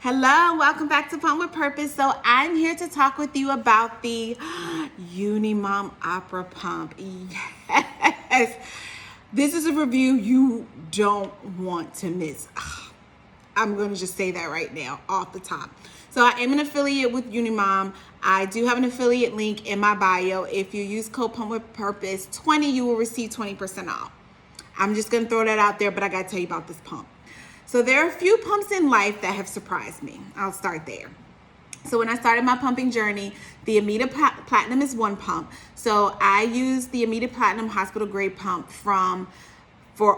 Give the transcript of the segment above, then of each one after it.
Hello, welcome back to Pump with Purpose. So I'm here to talk with you about the Unimom Opera Pump. Yes, this is a review you don't want to miss. I'm going to just say that right now off the top. So I am an affiliate with Unimom. I do have an affiliate link in my bio. If you use code Pump with Purpose 20, you will receive 20% off. I'm just going to throw that out there, but I got to tell you about this pump. So there are a few pumps in life that have surprised me. I'll start there. So when I started my pumping journey, the Amita Platinum is one pump. So I used the Amita Platinum hospital grade pump for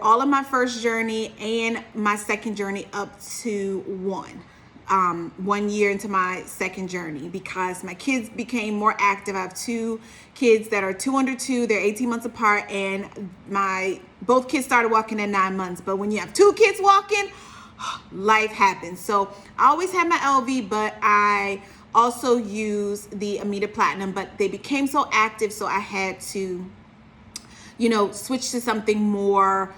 all of my first journey and my second journey up to 1 year into my second journey, because my kids became more active. I have two kids that are 2 under 2. They're 18 months apart, and both kids started walking at 9 months. But when you have 2 kids walking, life happens. So I always had my LV, but I also use the Amita Platinum, but they became so active, so I had to, switch to something more,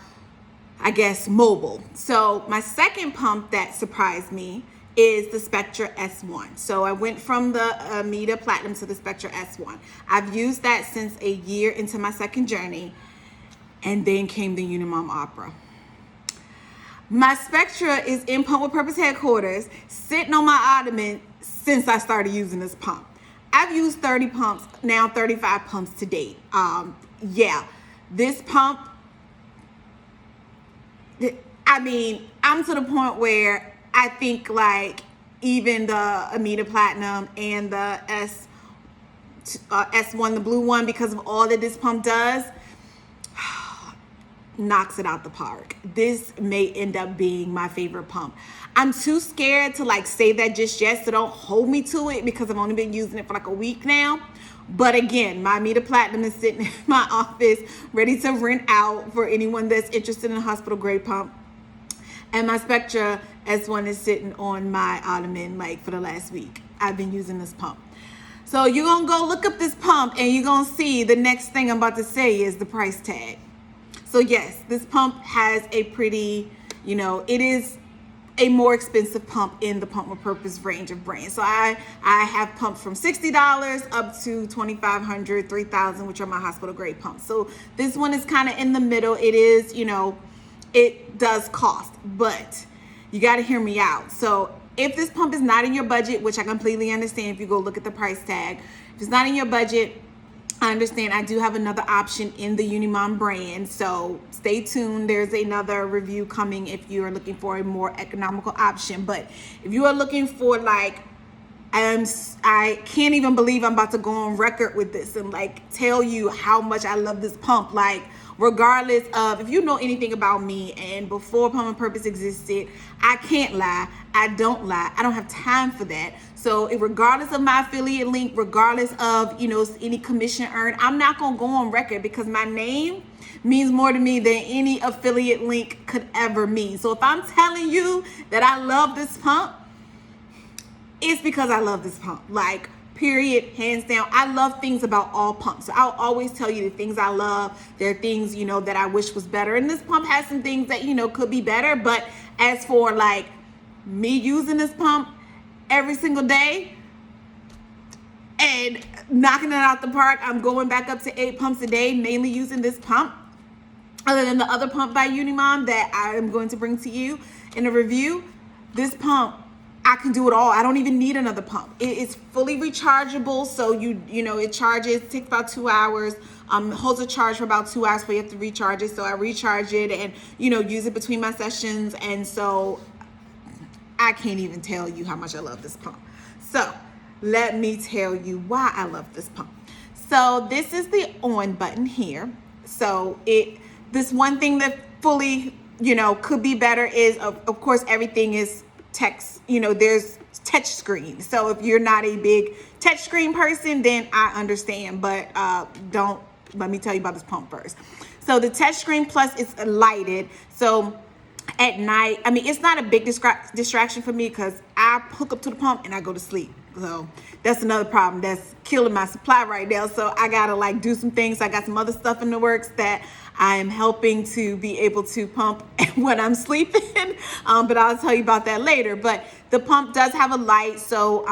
I guess, mobile. So my second pump that surprised me is the Spectra S1. So I went from the Amita Platinum to the Spectra S1. I've used that since a year into my second journey, and then came the Unimom Opera. My Spectra is in Pump with Purpose headquarters, sitting on my ottoman since I started using this pump. I've used 30 pumps, now 35 pumps to date. This pump, I'm to the point where I think like even the Amita Platinum and the S1, the blue one, because of all that this pump does, knocks it out the park. This may end up being my favorite pump. I'm too scared to say that just yet, so don't hold me to it, because I've only been using it for like a week now. But again, my Amita Platinum is sitting in my office ready to rent out for anyone that's interested in a hospital grade pump. And my Spectra S1 is sitting on my ottoman for the last week. I've been using this pump. So you're going to go look up this pump, and you're going to see the next thing I'm about to say is the price tag. So yes, this pump has a pretty, it is a more expensive pump in the Pump with Purpose range of brands. So I have pumps from $60 up to $2,500, $3,000, which are my hospital grade pumps. So this one is kind of in the middle. It is, it does cost, but you got to hear me out. So if this pump is not in your budget, which I completely understand if you go look at the price tag, if it's not in your budget, I understand. I do have another option in the Unimom brand, so stay tuned. There's another review coming if you're looking for a more economical option. But if you are looking for I can't even believe I'm about to go on record with this and tell you how much I love this pump. Regardless of, if you know anything about me, and before Pump with Purpose existed, I can't lie. I don't lie. I don't have time for that. So regardless of my affiliate link, regardless of, any commission earned, I'm not going to go on record, because my name means more to me than any affiliate link could ever mean. So if I'm telling you that I love this pump, it's because I love this pump. Period, hands down. I love things about all pumps. So I'll always tell you the things I love. There are things, that I wish was better. And this pump has some things that, could be better. But as for me using this pump every single day and knocking it out the park, I'm going back up to 8 pumps a day, mainly using this pump. Other than the other pump by Unimom that I am going to bring to you in a review, this pump, I can do it all. I don't even need another pump. It is fully rechargeable, so it charges, takes about 2 hours, holds a charge for about 2 hours before you have to recharge it. So I recharge it and use it between my sessions, and so I can't even tell you how much I love this pump. So let me tell you why I love this pump. So this is the on button here. So this one thing that fully could be better is of course everything is text, there's touch screen. So if you're not a big touch screen person, then I understand, but let me tell you about this pump first. So the touch screen plus it's lighted. So at night, it's not a big distraction for me, because I hook up to the pump and I go to sleep. So that's another problem that's killing my supply right now. So I gotta like do some things. I got some other stuff in the works that I am helping to be able to pump when I'm sleeping. But I'll tell you about that later. But the pump does have a light, so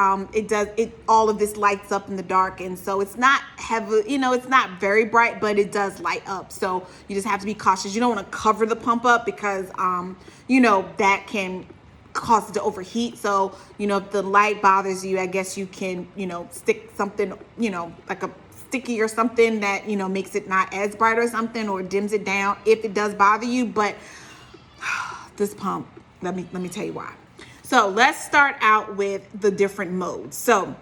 all of this lights up in the dark, and so it's not heavy, it's not very bright, but it does light up. So you just have to be cautious. You don't want to cover the pump up because that can cause it to overheat. So if the light bothers you, I guess you can stick something like a sticky or something that makes it not as bright or something, or dims it down if it does bother you. But this pump, let me tell you why. So let's start out with the different modes. So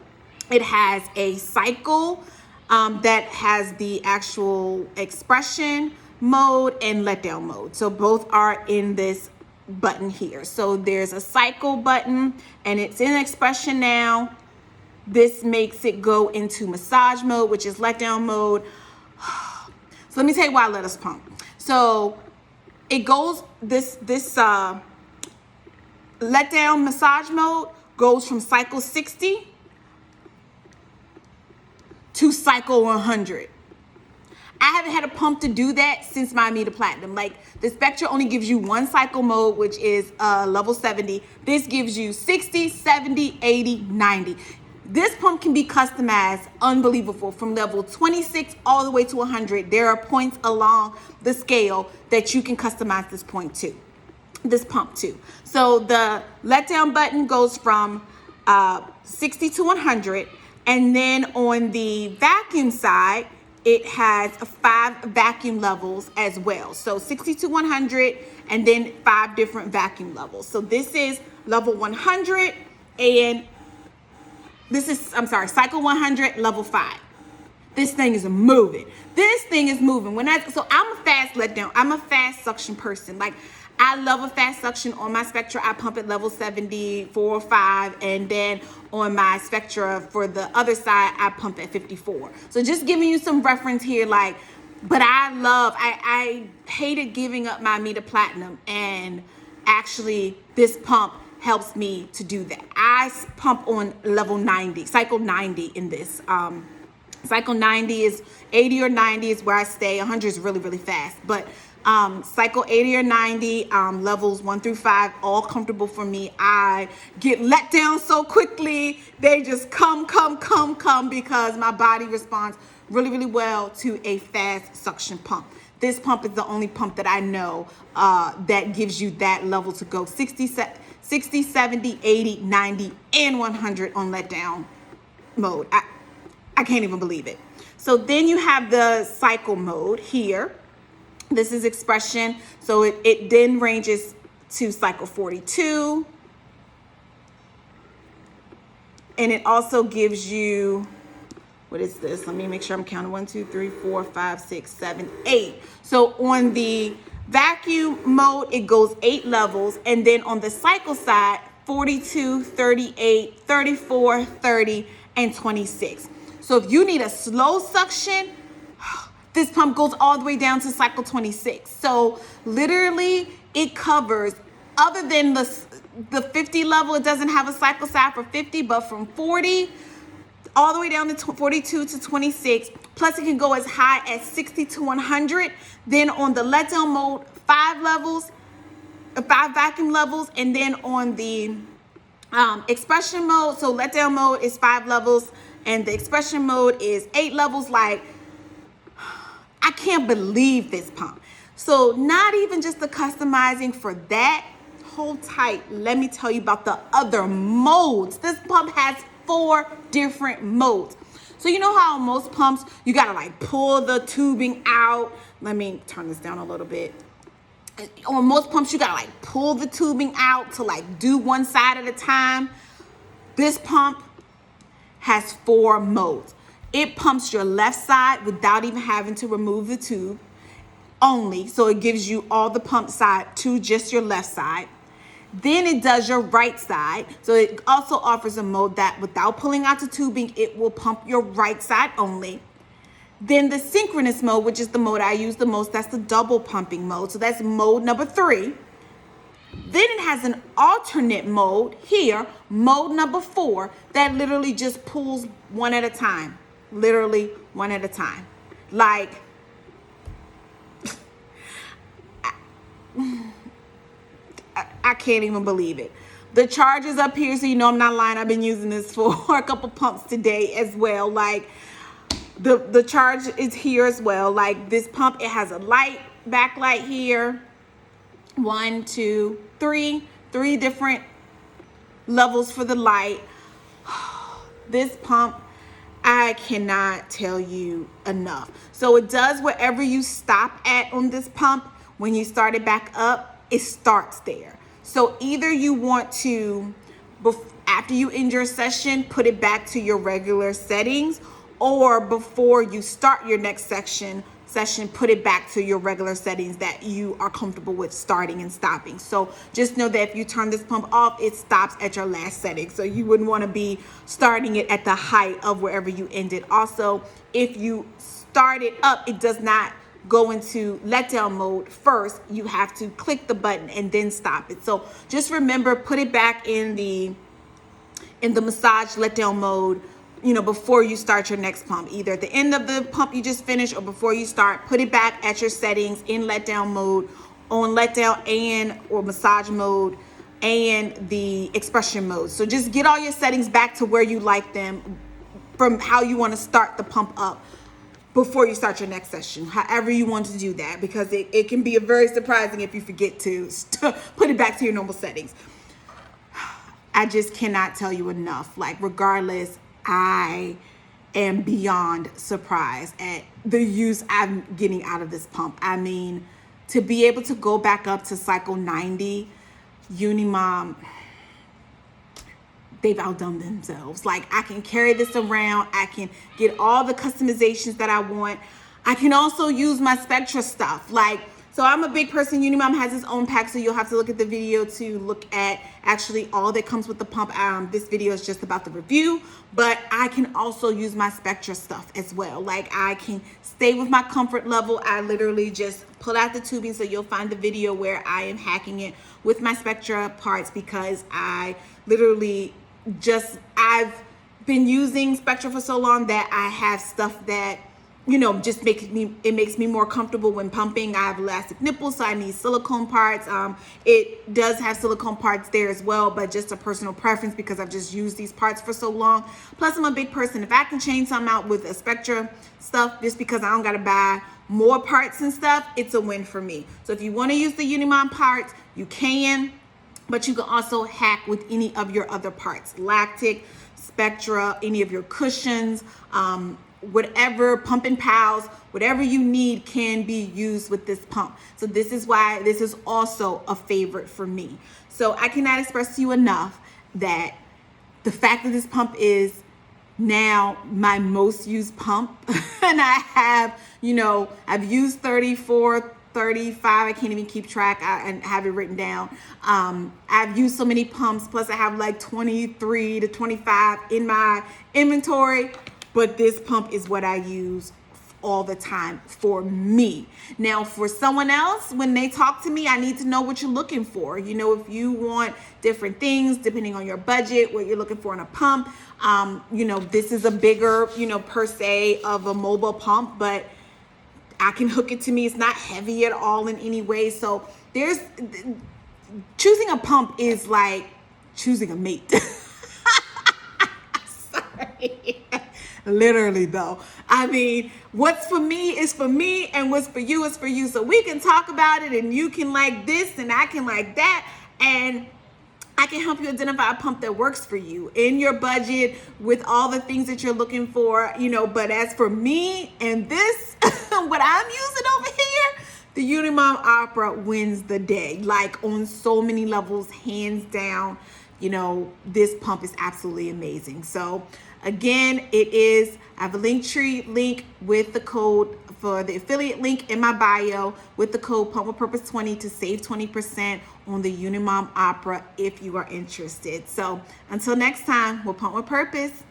it has a cycle that has the actual expression mode and letdown mode. So both are in this button here. So there's a cycle button and it's in expression now. This makes it go into massage mode, which is letdown mode. So let me tell you why I let us pump. So it goes, this letdown massage mode goes from cycle 60 to cycle 100. I haven't had a pump to do that since my Amita Platinum. Like, the Spectra only gives you one cycle mode, which is level 70. This gives you 60, 70, 80, 90. This pump can be customized, unbelievable, from level 26 all the way to 100. There are points along the scale that you can customize this pump to. So the letdown button goes from 60 to 100, and then on the vacuum side, it has 5 vacuum levels as well. So 60 to 100, and then 5 different vacuum levels. So this is level 100, and this is, cycle 100, level 5. This thing is moving. So I'm a fast letdown. I'm a fast suction person. Like, I love a fast suction. On my Spectra, I pump at level 74 or 5. And then on my Spectra for the other side, I pump at 54. So just giving you some reference here, but I hated giving up my Amita Platinum. And actually, this pump helps me to do that. I pump on level 90, cycle 90 in this. Cycle 90 is 80 or 90 is where I stay. 100 is really, really fast. But cycle 80 or 90, levels 1 through 5, all comfortable for me. I get let down so quickly. They just come because my body responds really, really well to a fast suction pump. This pump is the only pump that I know that gives you that level to go 60, 70, 80, 90, and 100 on letdown mode. I can't even believe it. So then you have the cycle mode here. This is expression. So it then ranges to cycle 42. And it also gives you, what is this? Let me make sure I'm counting. 1, 2, 3, 4, 5, 6, 7, 8. So on the vacuum mode, it goes 8 levels. And then on the cycle side, 42, 38, 34, 30, and 26. So if you need a slow suction, this pump goes all the way down to cycle 26. So literally it covers, other than the 50 level, it doesn't have a cycle side for 50, but from 40 all the way down to 42 to 26. Plus it can go as high as 60 to 100. Then on the letdown mode, 5 vacuum levels. And then on the expression mode, so letdown mode is 5 levels and the expression mode is 8 levels. Like, I can't believe this pump. So not even just the customizing for that. Hold tight. Let me tell you about the other modes. This pump has 4 different modes. So you know how on most pumps, you gotta like pull the tubing out. Let me turn this down a little bit. On most pumps, you gotta like pull the tubing out to like do one side at a time. This pump has 4 modes. It pumps your left side without even having to remove the tube only. So it gives you all the pump side to just your left side. Then it does your right side. So it also offers a mode that without pulling out the tubing, it will pump your right side only. Then the synchronous mode, which is the mode I use the most, that's the double pumping mode. So that's mode number 3. Then it has an alternate mode here, mode number 4, that literally just pulls one at a time. Literally one at a time. Like, I can't even believe it. The charge is up here, so you know I'm not lying. I've been using this for a couple pumps today as well. Like, the charge is here as well. Like, this pump, it has a light, backlight here. 1, 2, 3 different levels for the light. This pump, I cannot tell you enough. So it does wherever you stop at on this pump. When you start it back up, it starts there. So either you want to, after you end your session, put it back to your regular settings, or before you start your next session, put it back to your regular settings that you are comfortable with starting and stopping. So just know that if you turn this pump off, it stops at your last setting. So you wouldn't want to be starting it at the height of wherever you ended. Also, if you start it up, it does not go into letdown mode first. You have to click the button and then stop it. So just remember, put it back in the massage letdown mode, you know, before you start your next pump, either at the end of the pump you just finished or before you start. Put it back at your settings in letdown mode, on letdown and or massage mode and the expression mode. So just get all your settings back to where you like them from how you want to start the pump up before you start your next session, however you want to do that, because it can be very surprising if you forget to put it back to your normal settings. I just cannot tell you enough. Like, regardless, I am beyond surprised at the use I'm getting out of this pump. I mean, to be able to go back up to cycle 90, Unimom, they've outdone themselves. Like, I can carry this around. I can get all the customizations that I want. I can also use my Spectra stuff. Like, so I'm a big person. Unimom has its own pack, so you'll have to look at the video to look at actually all that comes with the pump. This video is just about the review, but I can also use my Spectra stuff as well. Like, I can stay with my comfort level. I literally just pull out the tubing, so you'll find the video where I am hacking it with my Spectra parts, because I literally I've been using Spectra for so long that I have stuff that, you know, just makes me more comfortable when pumping. I have elastic nipples, so I need silicone parts. It does have silicone parts there as well, but just a personal preference because I've just used these parts for so long. Plus, I'm a big person. If I can change something out with a Spectra stuff, just because I don't got to buy more parts and stuff, it's a win for me. So if you want to use the Unimom parts, you can. But you can also hack with any of your other parts, lactic, Spectra, any of your cushions, whatever, pump and pals, whatever you need can be used with this pump. So this is why this is also a favorite for me. So I cannot express to you enough that the fact that this pump is now my most used pump, and I have, you know, I've used 34, 35, I can't even keep track and have it written down. I've used so many pumps, plus I have like 23 to 25 in my inventory, but this pump is what I use all the time for me. Now, for someone else, when they talk to me, I need to know what you're looking for. You know, if you want different things, depending on your budget, what you're looking for in a pump, you know, this is a bigger, you know, per se of a mobile pump, but I can hook it to me. It's not heavy at all in any way. So choosing a pump is like choosing a mate. Sorry. Literally though. I mean, what's for me is for me, and what's for you is for you. So we can talk about it, and you can like this and I can like that, and I can help you identify a pump that works for you in your budget with all the things that you're looking for, you know. But as for me and this, what I'm using over here, the Unimom Opera wins the day, like on so many levels, hands down. You know, this pump is absolutely amazing. So again, I have a Linktree link with the code for the affiliate link in my bio with the code Pump with Purpose 20 to save 20% on the Unimom Opera if you are interested. So until next time, we'll pump with purpose.